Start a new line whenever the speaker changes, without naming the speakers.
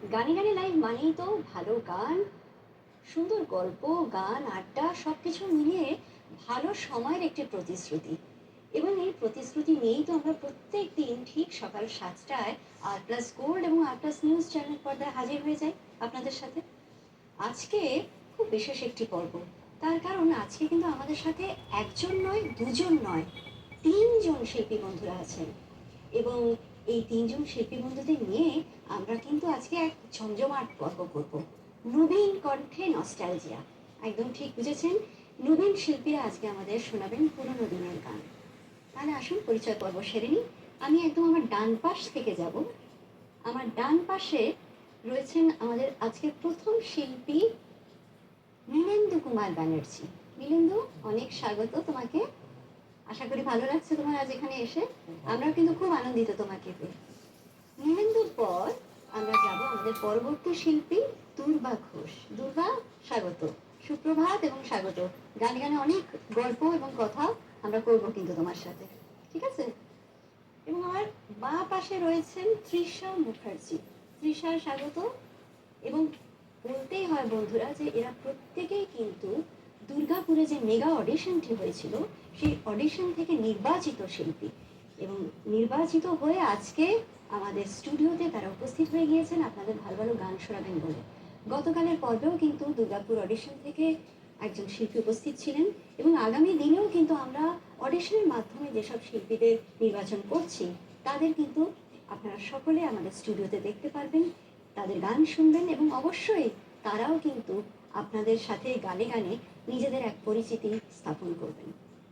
গানে গানে লাইভ মানেই তো ভালো গান, সুন্দর গল্প, গান, আড্ডা সবকিছু মিলিয়ে ভালো সময়ের একটি প্রতিশ্রুতি। এবং এই প্রতিশ্রুতি নিয়েই তো আমরা প্রত্যেক দিন ঠিক সকাল 7টায় আর প্লাস গোল্ড এবং আর প্লাস নিউজ চ্যানেল পর্দায় হাজির হয়ে যাই আপনাদের সাথে। আজকে খুব বিশেষ একটি পর্ব। তার কারণ আজকে কিন্তু আমাদের সাথে একজন নয়, দুজন নয়, তিনজন শিল্পী বন্ধুরা আছেন। এবং এই তিনজন শিল্পী বন্ধুদের নিয়ে আমরা কিন্তু আজকে এক ঝমঝমাট পর্ব করব। নবীন কণ্ঠে নস্টালজিয়া। একদম ঠিক বুঝেছেন, নবীন শিল্পীরা আজকে আমাদের শোনাবেন পুরোনো দিনের গান। তাহলে আসুন পরিচয় পর্ব সেরে নিই। আমি একদম আমার ডান পাশ থেকে যাব। আমার ডান পাশে রয়েছেন আমাদের আজকের প্রথম শিল্পী নীলেন্দু কুমার ব্যানার্জি। নীলেন্দু, অনেক স্বাগত তোমাকে। আশা করি ভালো লাগছে তোমার আজ এখানে এসে। আমরা কিন্তু খুব আনন্দিত তোমাকে পেয়ে। নীলেন্দুর পর আমরা যাব আমাদের পরবর্তী শিল্পী দুর্বা ঘোষ। দুর্বা, স্বাগত। সুপ্রভাত এবং স্বাগত। গানে গানে অনেক গল্প এবং কথা আমরা করব কিন্তু তোমার সাথে, ঠিক আছে? এবং আমার বাঁ পাশে রয়েছেন তৃষা মুখার্জি। তৃষা, স্বাগত। এবং বলতেই হয় বন্ধুরা যে এরা প্রত্যেকেই কিন্তু দুর্গাপুরে যে মেগা অডিশনটি হয়েছিল সেই অডিশন থেকে নির্বাচিত শিল্পী। এবং নির্বাচিত হয়ে আজকে আমাদের স্টুডিওতে তারা উপস্থিত হয়ে গিয়েছেন আপনাদের ভালো ভালো গান শোনাবেন বলে। গতকালের পর্বেও কিন্তু দুর্গাপুর অডিশন থেকে একজন শিল্পী উপস্থিত ছিলেন। এবং আগামী দিনেও কিন্তু আমরা অডিশনের মাধ্যমে যেসব শিল্পীদের নির্বাচন করছি তাদের কিন্তু আপনারা সকলে আমাদের স্টুডিওতে দেখতে পারবেন, তাদের গান শুনবেন এবং অবশ্যই তারাও কিন্তু আপনাদের সাথে গানে গানে নিজেদের এক পরিচিতি স্থাপন করবেন।